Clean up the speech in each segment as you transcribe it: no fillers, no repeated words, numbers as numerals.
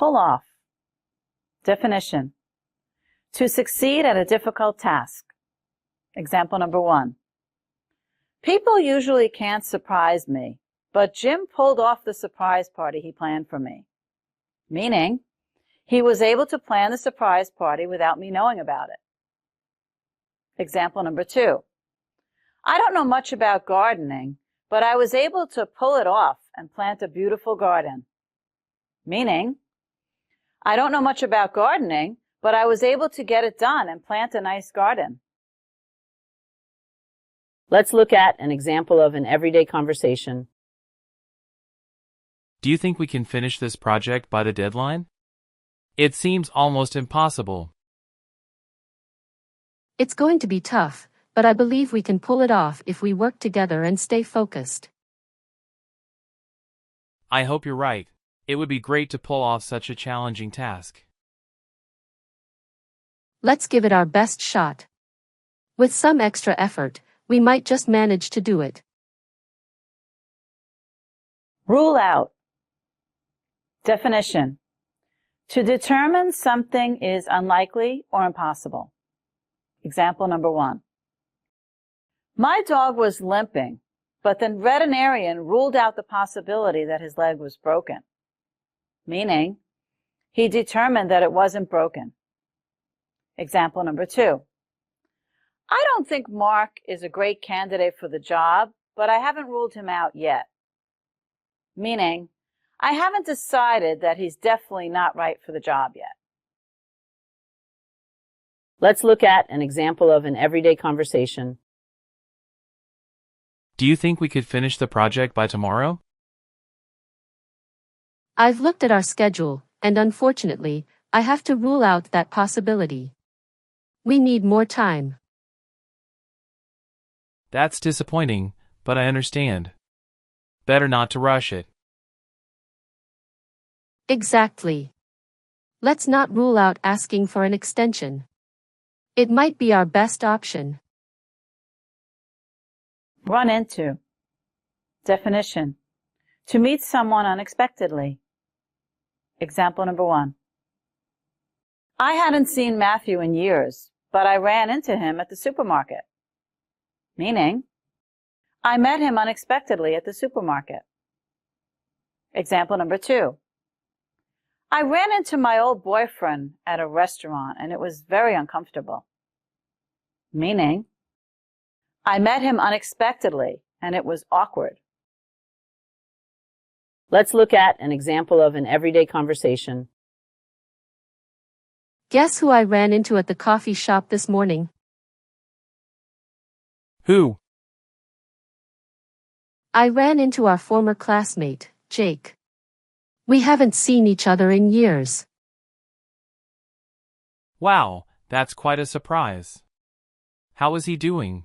Pull off. Definition. To succeed at a difficult task. Example number 1. People usually can't surprise me, but Jim pulled off the surprise party he planned for me. Meaning, he was able to plan the surprise party without me knowing about it. Example number 2. I don't know much about gardening, but I was able to pull it off and plant a beautiful garden. Meaning, I don't know much about gardening, but I was able to get it done and plant a nice garden. Let's look at an example of an everyday conversation. Do you think we can finish this project by the deadline? It seems almost impossible. It's going to be tough, but I believe we can pull it off if we work together and stay focused. I hope you're right. It would be great to pull off such a challenging task. Let's give it our best shot. With some extra effort, we might just manage to do it. Rule out. Definition. To determine something is unlikely or impossible. Example number 1. My dog was limping, but the veterinarian ruled out the possibility that his leg was broken. Meaning, he determined that it wasn't broken. Example number 2. I don't think Mark is a great candidate for the job, but I haven't ruled him out yet. Meaning, I haven't decided that he's definitely not right for the job yet. Let's look at an example of an everyday conversation. Do you think we could finish the project by tomorrow? I've looked at our schedule, and unfortunately, I have to rule out that possibility. We need more time. That's disappointing, but I understand. Better not to rush it. Exactly. Let's not rule out asking for an extension. It might be our best option. Run into. Definition. To meet someone unexpectedly. Example number 1. I hadn't seen Matthew in years, but I ran into him at the supermarket. Meaning, I met him unexpectedly at the supermarket. Example number 2. I ran into my old boyfriend at a restaurant and it was very uncomfortable. Meaning, I met him unexpectedly and it was awkward. Let's look at an example of an everyday conversation. Guess who I ran into at the coffee shop this morning? Who? I ran into our former classmate, Jake. We haven't seen each other in years. Wow, that's quite a surprise. How is he doing?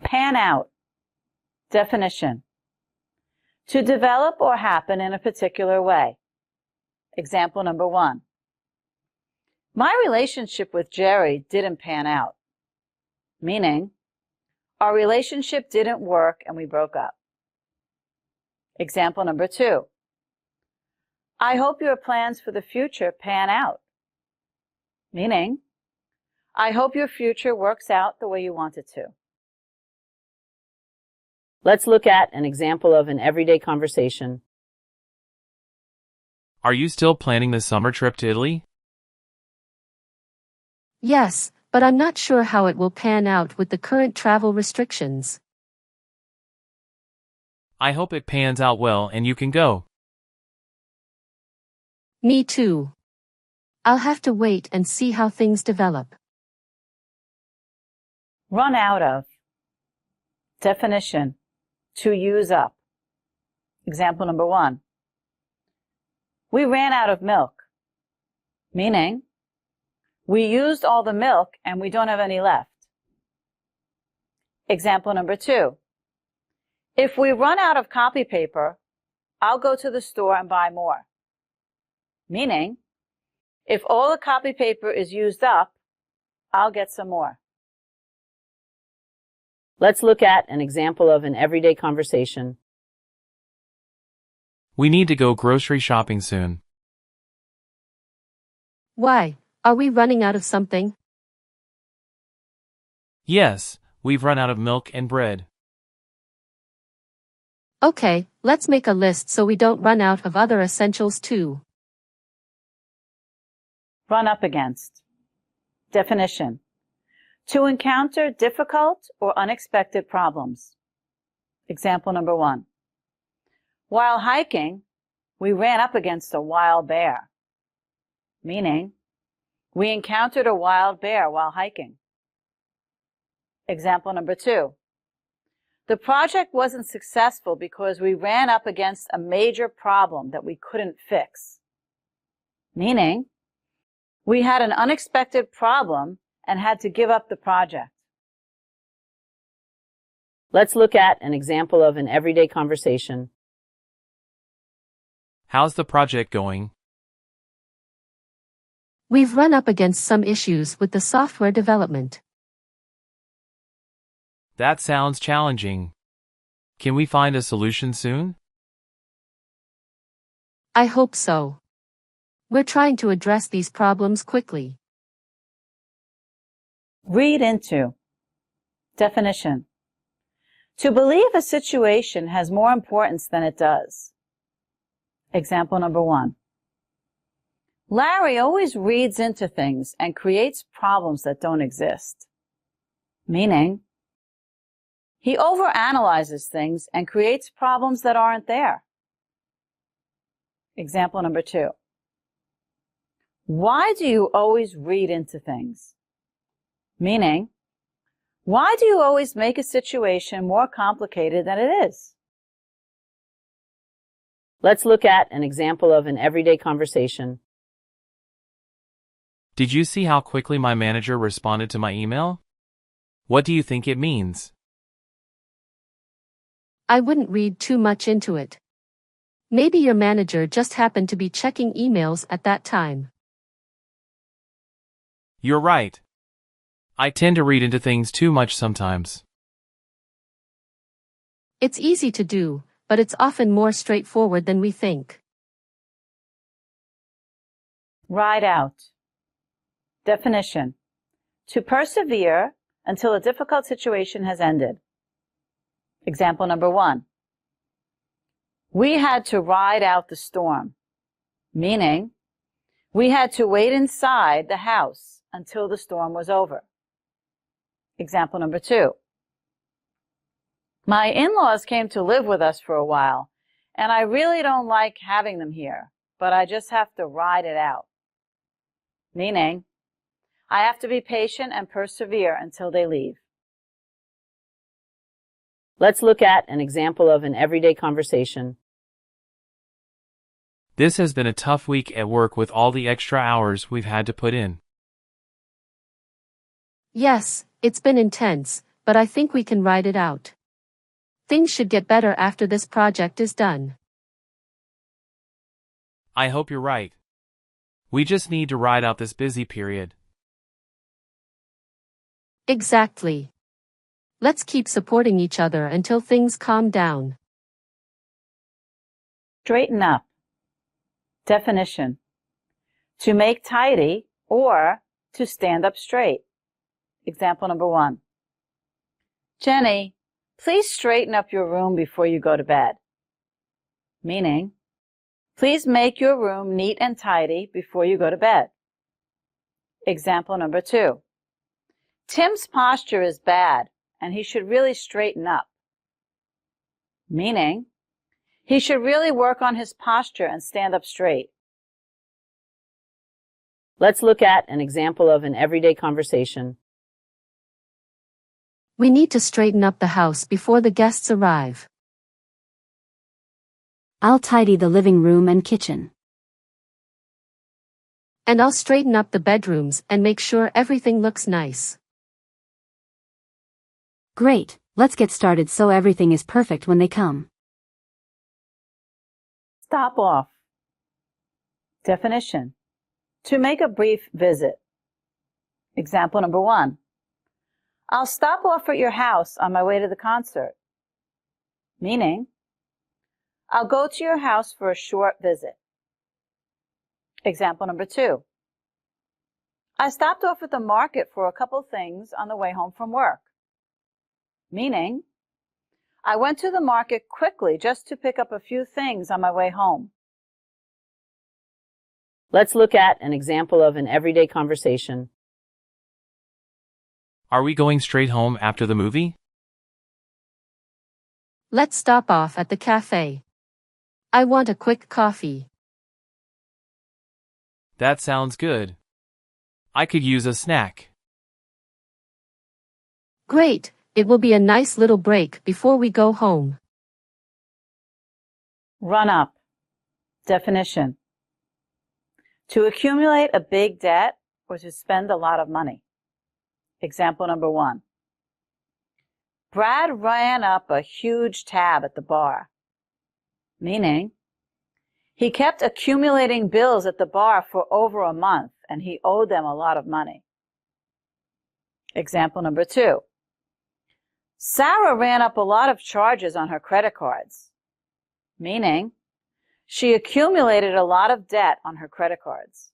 Pan out. Definition. To develop or happen in a particular way. Example number 1. My relationship with Jerry didn't pan out. Meaning, our relationship didn't work and we broke up. Example number 2. I hope your plans for the future pan out. Meaning, I hope your future works out the way you want it to. Let's look at an example of an everyday conversation. Are you still planning the summer trip to Italy? Yes, but I'm not sure how it will pan out with the current travel restrictions. I hope it pans out well and you can go. Me too. I'll have to wait and see how things develop. Run out of. Definition. To use up. Example number 1. We ran out of milk. Meaning, we used all the milk and we don't have any left. Example number 2. If we run out of copy paper, I'll go to the store and buy more. Meaning, if all the copy paper is used up, I'll get some more. Let's look at an example of an everyday conversation. We need to go grocery shopping soon. Why? Are we running out of something? Yes, we've run out of milk and bread. Okay, let's make a list so we don't run out of other essentials too. Run up against. Definition. To encounter difficult or unexpected problems. Example number 1. While hiking, we ran up against a wild bear. Meaning, we encountered a wild bear while hiking. Example number 2. The project wasn't successful because we ran up against a major problem that we couldn't fix. Meaning, we had an unexpected problem and had to give up the project. Let's look at an example of an everyday conversation. How's the project going? We've run up against some issues with the software development. That sounds challenging. Can we find a solution soon? I hope so. We're trying to address these problems quickly. Read into. Definition. To believe a situation has more importance than it does. Example number 1. Larry always reads into things and creates problems that don't exist. Meaning, he overanalyzes things and creates problems that aren't there. Example number 2. Why do you always read into things? Meaning, why do you always make a situation more complicated than it is? Let's look at an example of an everyday conversation. Did you see how quickly my manager responded to my email? What do you think it means? I wouldn't read too much into it. Maybe your manager just happened to be checking emails at that time. You're right. I tend to read into things too much sometimes. It's easy to do, but it's often more straightforward than we think. Ride out. Definition. To persevere until a difficult situation has ended. Example number 1. We had to ride out the storm, meaning we had to wait inside the house until the storm was over. Example number 2. My in-laws came to live with us for a while, and I really don't like having them here, but I just have to ride it out. Meaning, I have to be patient and persevere until they leave. Let's look at an example of an everyday conversation. This has been a tough week at work with all the extra hours we've had to put in. Yes, it's been intense, but I think we can ride it out. Things should get better after this project is done. I hope you're right. We just need to ride out this busy period. Exactly. Let's keep supporting each other until things calm down. Straighten up. Definition. To make tidy or to stand up straight. Example number 1. Jenny, please straighten up your room before you go to bed. Meaning, please make your room neat and tidy before you go to bed. Example number 2. Tim's posture is bad and he should really straighten up. Meaning, he should really work on his posture and stand up straight. Let's look at an example of an everyday conversation. We need to straighten up the house before the guests arrive. I'll tidy the living room and kitchen. And I'll straighten up the bedrooms and make sure everything looks nice. Great, let's get started so everything is perfect when they come. Stop off. Definition. To make a brief visit. Example number 1. I'll stop off at your house on my way to the concert. Meaning, I'll go to your house for a short visit. Example number 2. I stopped off at the market for a couple things on the way home from work. Meaning, I went to the market quickly just to pick up a few things on my way home. Let's look at an example of an everyday conversation. Are we going straight home after the movie? Let's stop off at the cafe. I want a quick coffee. That sounds good. I could use a snack. Great, it will be a nice little break before we go home. Run up. Definition. To accumulate a big debt or to spend a lot of money. Example number 1. Brad ran up a huge tab at the bar. Meaning, he kept accumulating bills at the bar for over a month and he owed them a lot of money. Example number 2. Sarah ran up a lot of charges on her credit cards. Meaning, she accumulated a lot of debt on her credit cards.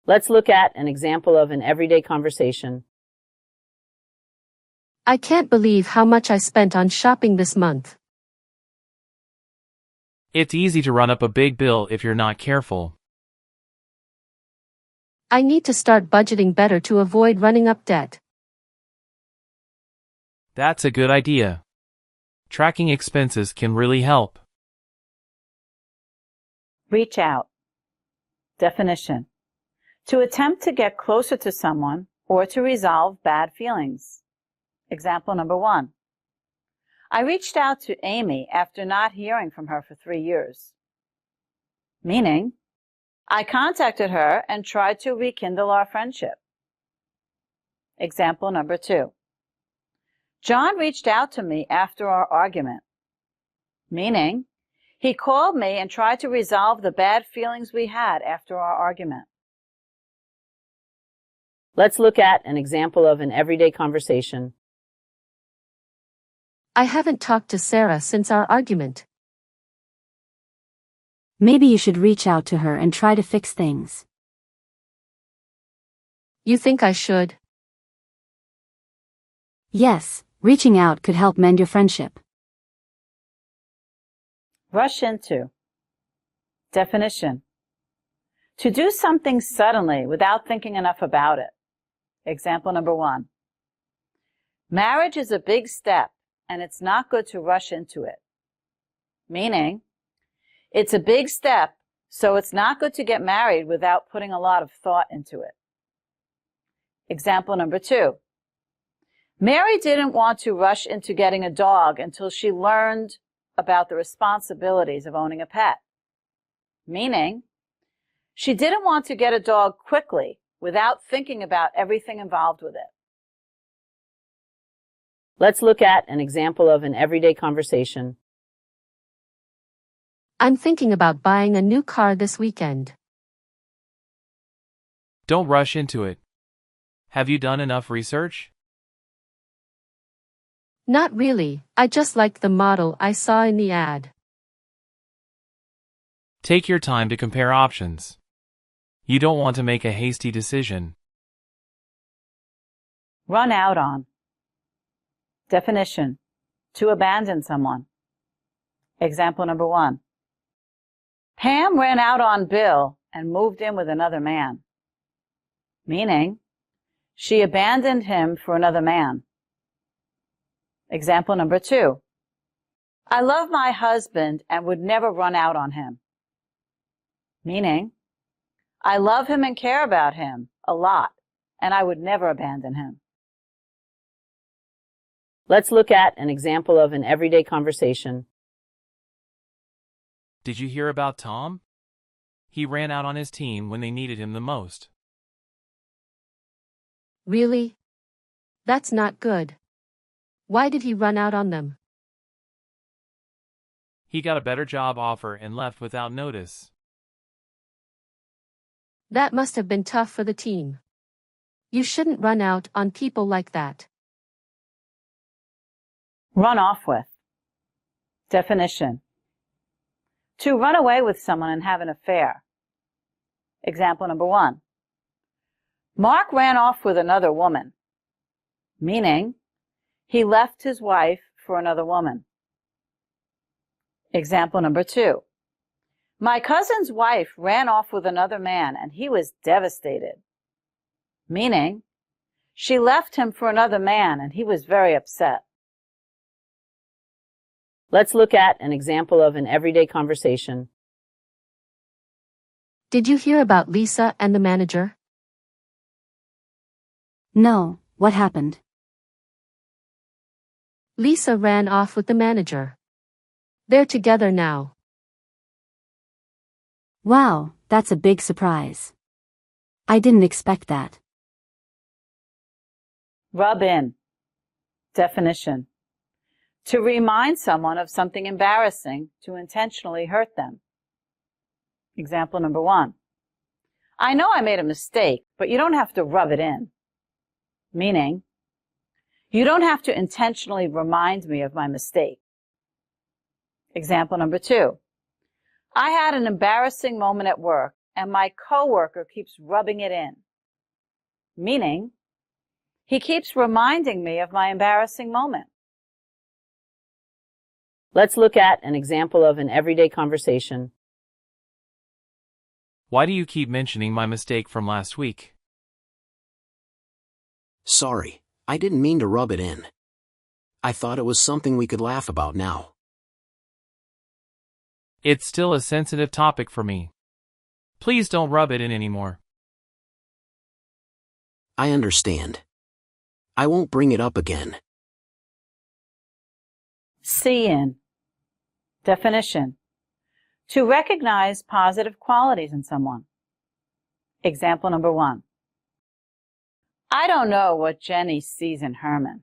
Let's look at an example of an everyday conversation. I can't believe how much I spent on shopping this month. It's easy to run up a big bill if you're not careful. I need to start budgeting better to avoid running up debt. That's a good idea. Tracking expenses can really help. Reach out. Definition. To attempt to get closer to someone or to resolve bad feelings. Example number 1. I reached out to Amy after not hearing from her for 3 years. Meaning, I contacted her and tried to rekindle our friendship. Example number 2. John reached out to me after our argument. Meaning, he called me and tried to resolve the bad feelings we had after our argument. Let's look at an example of an everyday conversation. I haven't talked to Sarah since our argument. Maybe you should reach out to her and try to fix things. You think I should? Yes, reaching out could help mend your friendship. Rush into. Definition. To do something suddenly without thinking enough about it. Example number 1. Marriage is a big step and it's not good to rush into it. Meaning, it's a big step, so it's not good to get married without putting a lot of thought into it. Example number 2. Mary didn't want to rush into getting a dog until she learned about the responsibilities of owning a pet. Meaning, she didn't want to get a dog quickly without thinking about everything involved with it. Let's look at an example of an everyday conversation. I'm thinking about buying a new car this weekend. Don't rush into it. Have you done enough research? Not really, I just liked the model I saw in the ad. Take your time to compare options. You don't want to make a hasty decision. Run out on. Definition. To abandon someone. Example number 1. Pam ran out on Bill and moved in with another man. Meaning, she abandoned him for another man. Example number 2. I love my husband and would never run out on him. Meaning, I love him and care about him a lot, and I would never abandon him. Let's look at an example of an everyday conversation. Did you hear about Tom? He ran out on his team when they needed him the most. Really? That's not good. Why did he run out on them? He got a better job offer and left without notice. That must have been tough for the team. You shouldn't run out on people like that. Run off with. Definition. To run away with someone and have an affair. Example number 1. Mark ran off with another woman, meaning he left his wife for another woman. Example number 2. My cousin's wife ran off with another man and he was devastated, meaning she left him for another man and he was very upset. Let's look at an example of an everyday conversation. Did you hear about Lisa and the manager? No, what happened? Lisa ran off with the manager. They're together now. Wow, that's a big surprise. I didn't expect that. Rub in. Definition. To remind someone of something embarrassing to intentionally hurt them. Example number 1. I know I made a mistake, but you don't have to rub it in. Meaning, you don't have to intentionally remind me of my mistake. Example number 2. I had an embarrassing moment at work and my coworker keeps rubbing it in. Meaning, he keeps reminding me of my embarrassing moment. Let's look at an example of an everyday conversation. Why do you keep mentioning my mistake from last week? Sorry, I didn't mean to rub it in. I thought it was something we could laugh about now. It's still a sensitive topic for me. Please don't rub it in anymore. I understand. I won't bring it up again. See in. Definition. To recognize positive qualities in someone. Example number 1. I don't know what Jenny sees in Herman.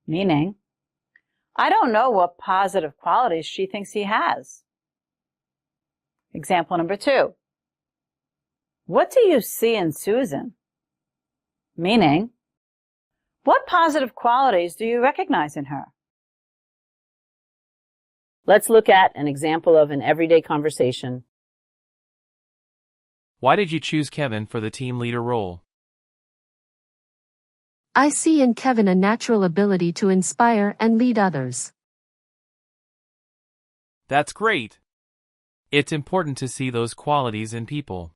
Meaning, I don't know what positive qualities she thinks he has. Example number 2. What do you see in Susan? Meaning, what positive qualities do you recognize in her? Let's look at an example of an everyday conversation. Why did you choose Kevin for the team leader role? I see in Kevin a natural ability to inspire and lead others. That's great. It's important to see those qualities in people.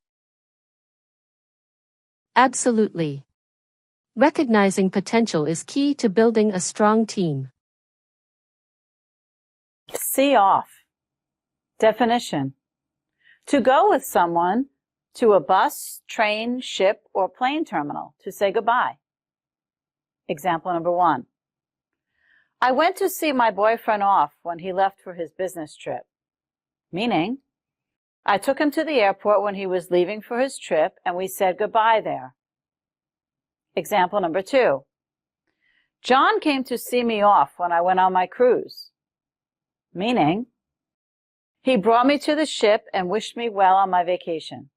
Absolutely. Recognizing potential is key to building a strong team. See off. Definition. To go with someone to a bus, train, ship, or plane terminal to say goodbye. Example number 1. I went to see my boyfriend off when he left for his business trip. Meaning, I took him to the airport when he was leaving for his trip and we said goodbye there. Example number 2. John came to see me off when I went on my cruise. Meaning, he brought me to the ship and wished me well on my vacation.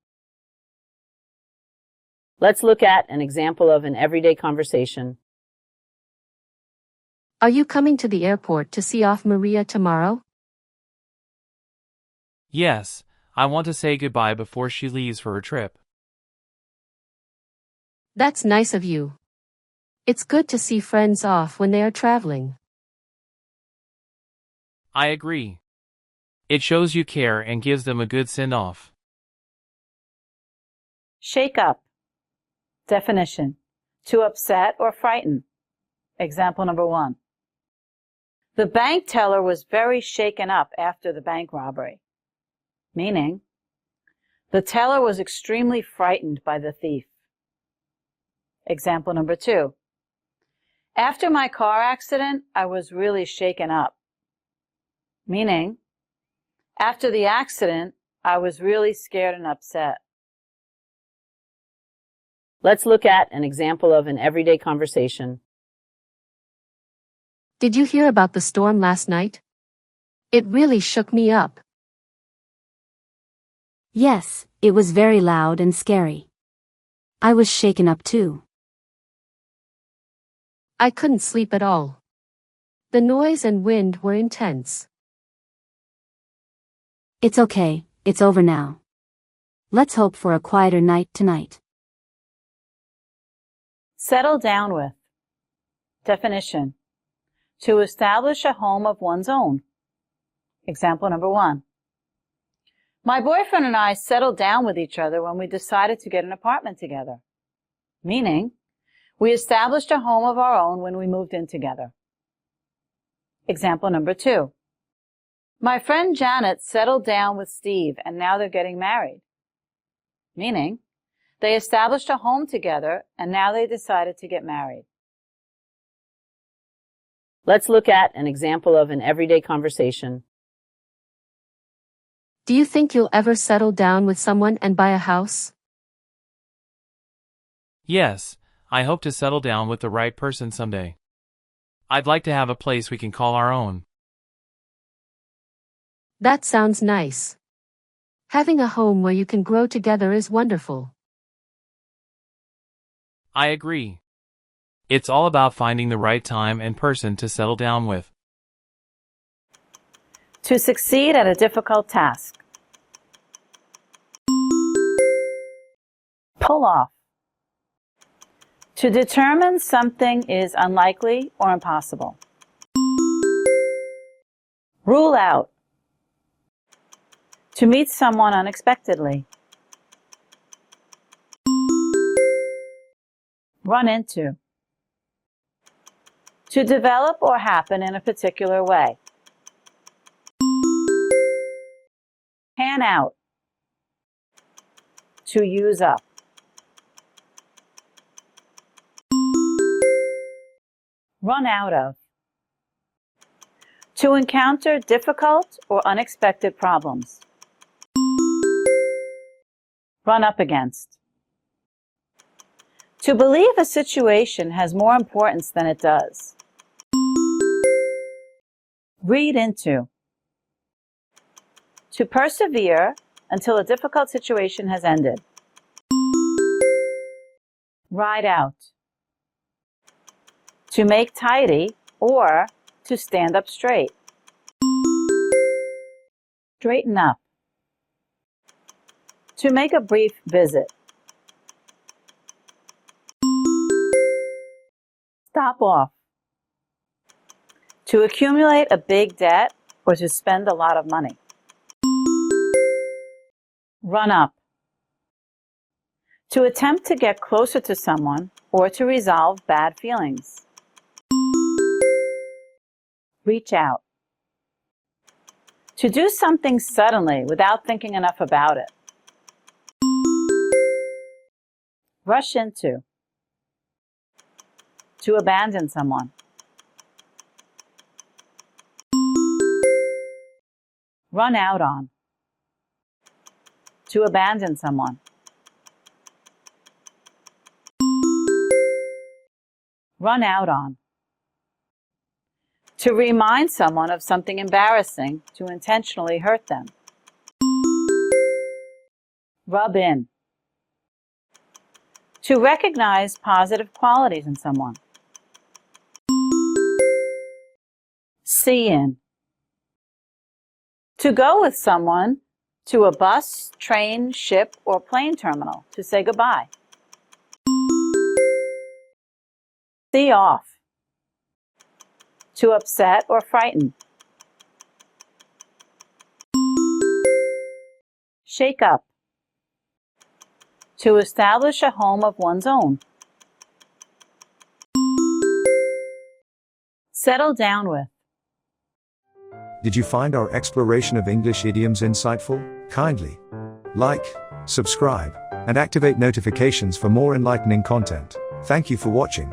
Let's look at an example of an everyday conversation. Are you coming to the airport to see off Maria tomorrow? Yes, I want to say goodbye before she leaves for her trip. That's nice of you. It's good to see friends off when they are traveling. I agree. It shows you care and gives them a good send-off. Shake up. Definition. To upset or frighten. Example number 1. The bank teller was very shaken up after the bank robbery. Meaning, the teller was extremely frightened by the thief. Example number 2. After my car accident, I was really shaken up. Meaning, after the accident, I was really scared and upset. Let's look at an example of an everyday conversation. Did you hear about the storm last night? It really shook me up. Yes, it was very loud and scary. I was shaken up too. I couldn't sleep at all. The noise and wind were intense. It's okay, it's over now. Let's hope for a quieter night tonight. Settle down with. Definition. To establish a home of one's own. Example number 1. My boyfriend and I settled down with each other when we decided to get an apartment together. Meaning, we established a home of our own when we moved in together. Example number 2. My friend Janet settled down with Steve and now they're getting married. Meaning, they established a home together and now they decided to get married. Let's look at an example of an everyday conversation. Do you think you'll ever settle down with someone and buy a house? Yes, I hope to settle down with the right person someday. I'd like to have a place we can call our own. That sounds nice. Having a home where you can grow together is wonderful. I agree. It's all about finding the right time and person to settle down with. To succeed at a difficult task. Pull off. To determine something is unlikely or impossible. Rule out. To meet someone unexpectedly. Run into. To develop or happen in a particular way. Pan out. To use up. Run out of. To encounter difficult or unexpected problems. Run up against. To believe a situation has more importance than it does. Read into. To persevere until a difficult situation has ended. Ride out. To make tidy or to stand up straight. Straighten up. To make a brief visit. Stop off. To accumulate a big debt or to spend a lot of money. Run up. To attempt to get closer to someone or to resolve bad feelings. Reach out. To do something suddenly without thinking enough about it. Rush into. To abandon someone. Run out on. To abandon someone. Run out on. To remind someone of something embarrassing, to intentionally hurt them. Rub in. To recognize positive qualities in someone. See in. To go with someone to a bus, train, ship, or plane terminal to say goodbye. See off. To upset or frighten. Shake up. To establish a home of one's own. Settle down with. Did you find our exploration of English idioms insightful? Kindly like, subscribe, and activate notifications for more enlightening content. Thank you for watching.